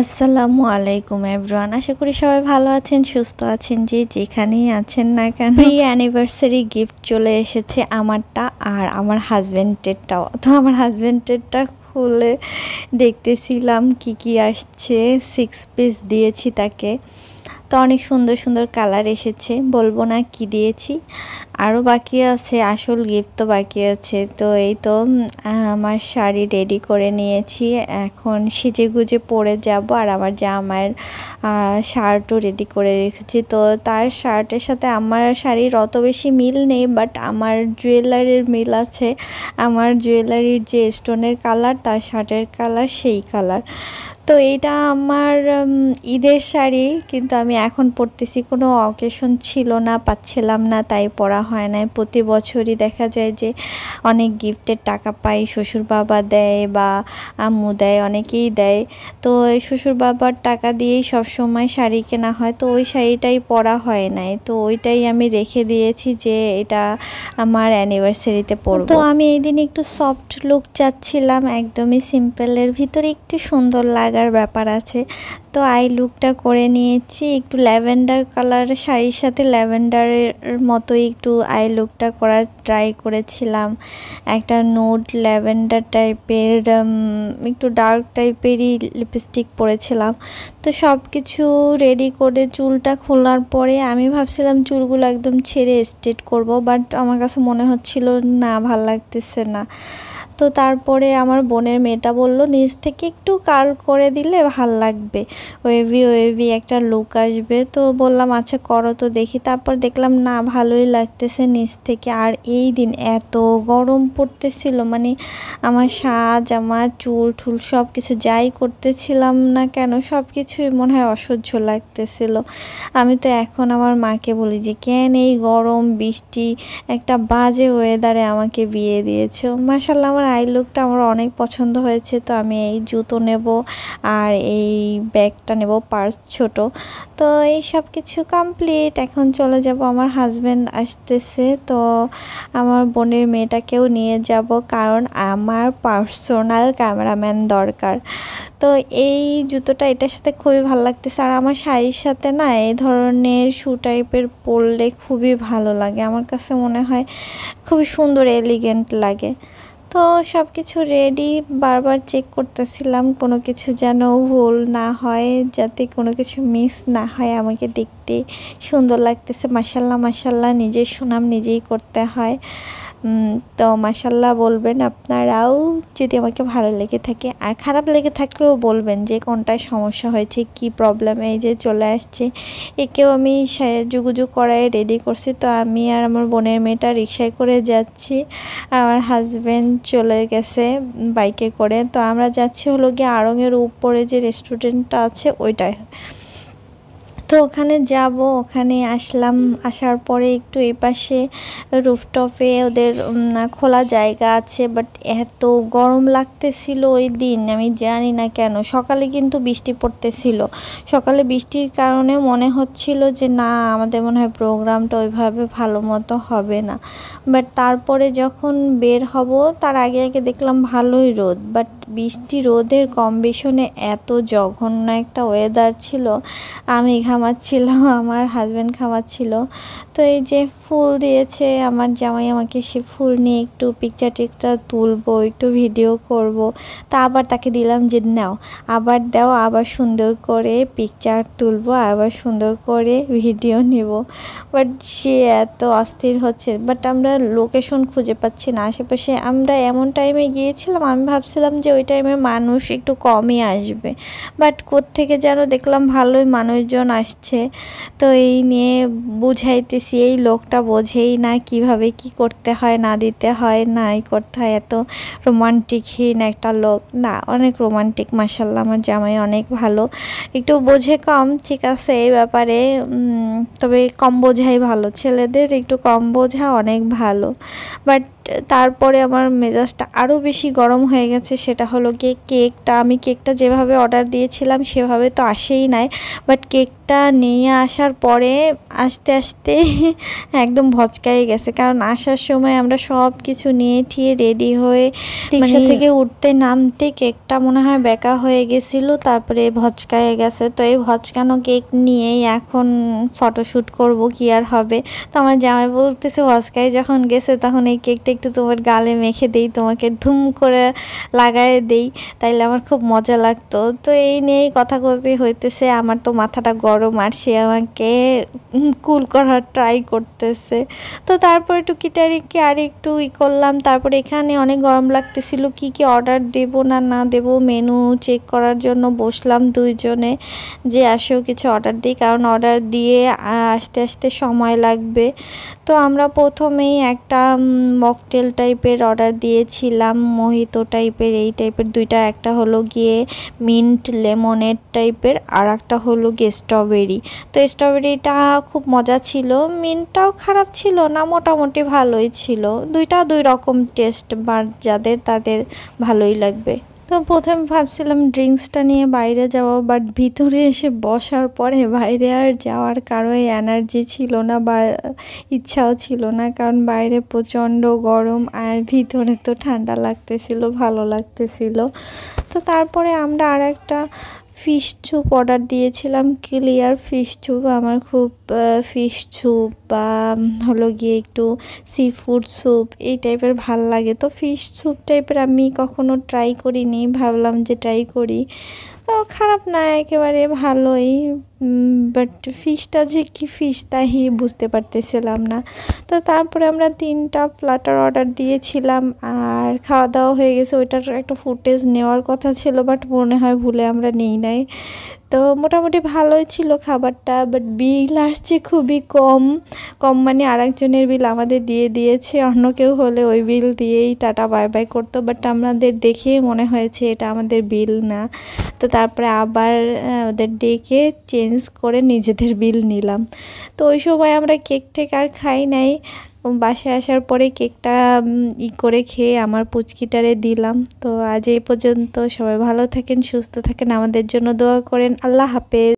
আসসালামু আলাইকুম এভরিওয়ান। আশা করি সবাই ভালো আছেন, সুস্থ আছেন, যে যেখানেই আছেন না কেন। প্রি অ্যানিভার্সারি গিফট চলে এসেছে আমারটা আর আমার হাজবেন্ডেরটাও। তো আমার হাজবেন্ডেরটা খুলে দেখতেছিলাম কি কি আসছে। 6 পিস দিয়েছি তাকে। তো অনেক সুন্দর সুন্দর কালার এসেছে, বলবো না কি দিয়েছি। আরও বাকি আছে, আসল গিফট তো বাকি আছে। তো এই তো আমার শাড়ি রেডি করে নিয়েছি, এখন সেজে গুজে পরে যাব। আর আমার জামার শার্টও রেডি করে রেখেছি। তো তার শার্টের সাথে আমার শাড়ির অত বেশি মিল নেই, বাট আমার জুয়েলারির মিল আছে। আমার জুয়েলারির যে স্টোনের কালার, তার শার্টের কালার সেই কালার। তো এইটা আমার ঈদের শাড়ি, কিন্তু আমি এখন পরতেছি, কোনো অকেশন ছিল না, পাচ্ছিলাম না, তাই পরা হয় নাই। প্রতি বছরই দেখা যায় যে অনেক গিফটের টাকা পাই, শ্বশুর বাবা দেয় বা আম্মু দেয়, অনেকেই দেয়। তো এই শ্বশুর বাবার টাকা দিয়েই সব সময় শাড়ি কেনা হয়, তো ওই শাড়িটাই পরা হয় নাই। তো ওইটাই আমি রেখে দিয়েছি যে এটা আমার অ্যানিভার্সারিতে পরবো। তো আমি এই দিন একটু সফট লুক চাচ্ছিলাম, একদমই সিম্পলের ভিতরে একটু সুন্দর লাগার ব্যাপার আছে। তো আই লুকটা করে নিয়েছি, একটু ল্যাভেন্ডার কালার শাড়ির সাথে ল্যাভেন্ডারের মতোই একটু আই লুকটা করার ট্রাই করেছিলাম। একটা নোট ল্যাভেন্ডার টাইপের একটু ডার্ক টাইপেরই লিপস্টিক পরেছিলাম। তো সব কিছু রেডি করে চুলটা খোলার পরে আমি ভাবছিলাম চুলগুলো একদম ছেড়ে স্ট্রেট করব, বাট আমার কাছে মনে হচ্ছিল না, ভাল লাগতেছে না। তো তারপরে আমার বোনের মেয়েটা বলল নিচ থেকে একটু কার্ল করে দিলে ভাল লাগবে, ওয়েভি ওয়েভি একটা লুক আসবে। তো বললাম আচ্ছা করো তো দেখি। তারপর দেখলাম না, ভালোই লাগতেছে নিচ থেকে। আর এই দিন এত গরম পড়তেছিল, মানে আমার সাজ, আমার চুল ঠুল সব কিছু যাই করতেছিলাম না কেন, সব কিছুই মনে হয় অসহ্য লাগতেছিল। আমি তো এখন আমার মাকে বলি যে কেন এই গরম বৃষ্টি একটা বাজে ওয়েদারে আমাকে বিয়ে দিয়েছো। মাশাআল্লাহ আমার আই লুকটা আমার অনেক পছন্দ হয়েছে। তো আমি এই জুতো নেব আর এই ব্যাগটা নেব, পার্স ছোট। তো এই সব কিছু কমপ্লিট, এখন চলে যাব। আমার হাজব্যান্ড আসতেছে, তো আমার বোনের মেয়েটাকেও নিয়ে যাব, কারণ আমার পার্সোনাল ক্যামেরাম্যান দরকার। তো এই জুতোটা এটার সাথে খুবই ভালো লাগতেছে। আর আমার শাড়ির সাথে না এই ধরনের শু টাইপের পরলে খুবই ভালো লাগে, আমার কাছে মনে হয় খুবই সুন্দর, এলিগেন্ট লাগে। তো সব কিছু রেডি, বারবার চেক করতেছিলাম কোনো কিছু যেন ভুল না হয়, যাতে কোনো কিছু মিস না হয়, আমাকে দেখতে সুন্দর লাগতেছে। মাশাল্লাহ মাশাল্লাহ, নিজের সুনাম নিজেই করতে হয়। তো মাশাল্লাহ বলবেন আপনারাও যদি আমাকে ভালো লেগে থাকে, আর খারাপ লেগে থাকলেও বলবেন যে কোনটায় সমস্যা হয়েছে, কি প্রবলেম। এই যে চলে আসছে, একেও আমি সাজুগুজু করায় রেডি করছি। তো আমি আর আমার বোনের মেয়েটা রিক্সায় করে যাচ্ছি, আমার হাজব্যান্ড চলে গেছে বাইকে করে। তো আমরা যাচ্ছি হলো গিয়ে আড়ংয়ের উপরে যে রেস্টুরেন্টটা আছে ওইটায়। তো ওখানে যাব, ওখানে আসলাম। আসার পরে একটু এই পাশে রুফটপে ওদের খোলা জায়গা আছে, বাট এত গরম লাগতেছিল ওই দিন, আমি জানি না কেন। সকালে কিন্তু বৃষ্টি পড়তেছিল, সকালে বৃষ্টির কারণে মনে হচ্ছিল যে না, আমাদের মনে হয় প্রোগ্রামটা ওইভাবে ভালো মতো হবে না। বাট তারপরে যখন বের হব, তার আগে আগে দেখলাম ভালোই রোদ, বাট বৃষ্টি রোদের কম্বিনেশনে এত জঘন্য একটা ওয়েদার ছিল। আমি ঘামাচ্ছিলাম, আমার হাজব্যান্ড ঘামাচ্ছিল। তো এই যে ফুল দিয়েছে আমার জামাই আমাকে, সে ফুল নিয়ে একটু পিকচার টিকচার তুলবো, একটু ভিডিও করব। তা আবার তাকে দিলাম যে নাও, আবার দাও, আবার সুন্দর করে পিকচার তুলবো, আবার সুন্দর করে ভিডিও নিব। বাট সে এত অস্থির হচ্ছে, বাট আমরা লোকেশন খুঁজে পাচ্ছি না আশেপাশে। আমরা এমন টাইমে গিয়েছিলাম, আমি ভাবছিলাম যে ওই টাইমে মানুষ একটু কমই আসবে, বাট কোত্থেকে যেন দেখলাম ভালোই মানুষজন আসছে। তো এই নিয়ে বুঝাইতেছি, এই লোকটা বোঝেই না কিভাবে কি করতে হয়, না দিতে হয়, নাই করতে হয়। এত রোমান্টিকহীন একটা লোক না, অনেক রোমান্টিক। মাশাল্লাহ আমার জামাই অনেক ভালো, একটু বোঝে কম, ঠিক আছে এই ব্যাপারে, তবে কম বোঝাই ভালো, ছেলেদের একটু কম বোঝা অনেক ভালো। বাট তারপরে আমার মেজাজটা আরও বেশি গরম হয়ে গেছে, সেটা হলো কেকটা। আমি কেকটা যেভাবে অর্ডার দিয়েছিলাম সেভাবে তো আসেই নাই, বাট কেকটা নিয়ে আসার পরে আস্তে আস্তে একদম ভচকাই গেছে। কারণ আসার সময় আমরা সব কিছু নিয়ে ঠিয়ে রেডি হয়ে রিক্সা থেকে উঠতে নামতে কেকটা মনে হয় বেঁকা হয়ে গেছিলো, তারপরে ভচকায় গেছে। তো এই ভচকানো কেক নিয়েই এখন ফটোশ্যুট করব, কি আর হবে। তো আমার জামাই বলতেছে ভচকায় যখন গেছে তখন এই কেকটা একটু তোমার গালে মেখে দেই, তোমাকে ধুম করে লাগায় দেই, তাইলে আমার খুব মজা লাগতো। তো এই নিয়েই কথা বলতে হইতেছে, আমার তো মাথাটা গরম আর সে আমাকে কুল করার ট্রাই করতেছে। তো তারপরে টুকিটারিকে আর একটু করলাম। তারপরে এখানে অনেক গরম লাগতেছিল, কি কি অর্ডার দেব না দেব মেনু চেক করার জন্য বসলাম দুইজনে, যে আসেও কিছু অর্ডার দিই, কারণ অর্ডার দিয়ে আস্তে আস্তে সময় লাগবে। তো আমরা প্রথমেই একটা মকটেল টাইপের অর্ডার দিয়েছিলাম, মোহিতো টাইপের, এই টাইপের দুইটা, একটা হলো গিয়ে মিন্ট লেমনেড টাইপের আর একটা হলো গিয়ে স্ট্রবেরি। তো স্ট্রবেরিটা খুব মজা ছিল, মিন্টটাও খারাপ ছিল না, মোটামুটি ভালোই ছিল। দুইটা দুই রকম টেস্ট, বা যাদের তাদের ভালোই লাগবে। তো প্রথমে ভাবছিলাম ড্রিঙ্কসটা নিয়ে বাইরে যাবো, বাট ভিতরে এসে বসার পরে বাইরে আর যাওয়ার কারো এনার্জি ছিল না বা ইচ্ছাও ছিল না, কারণ বাইরে প্রচণ্ড গরম আর ভিতরে তো ঠান্ডা লাগতেছিল, ভালো লাগতেছিল। তো তারপরে আমরা আর একটা ফিশ স্যুপ অর্ডার দিয়েছিলাম, ক্লিয়ার ফিশ স্যুপ। আমার খুব ফিশ স্যুপ বা হলো গিয়ে একটু সি ফুড স্যুপ এই টাইপের ভাল লাগে। তো ফিশ স্যুপ টাইপের আমি কখনো ট্রাই করিনি, ভাবলাম যে ট্রাই করি। তো খারাপ না, একেবারে ভালোই, বাট ফিশটা যে কি ফিশ তাই বুঝতে পারতেছিলাম না। তো তারপরে আমরা 3টা প্ল্যাটার অর্ডার দিয়েছিলাম আর খাওয়া দাওয়া হয়ে গেছে। ওইটার একটা ফুটেজ নেওয়ার কথা ছিল, বাট মনে হয় ভুলে আমরা নেই নাই। তো মোটামুটি ভালোই ছিল খাবারটা, বাট বিল আসছে খুবই কম মানে আরেকজনের বিল আমাদের দিয়ে দিয়েছে, অন্য কেউ হলে ওই বিল দিয়েই টাটা বাই বাই করতো, বাট আমাদের দেখেই মনে হয়েছে এটা আমাদের বিল না। তো তারপরে আবার ওদের ডেকে চেঞ্জ করে নিজেদের বিল নিলাম। তো ওই সময় আমরা কেক টেক আর খাই নাই, বাসায় আসার পরে কেকটা করে খেয়ে আমার পুচকিটারে দিলাম। তো আজ এই পর্যন্ত, সবাই ভালো থাকেন, সুস্থ থাকেন, আমাদের জন্য দোয়া করেন। আল্লাহ হাফেজ।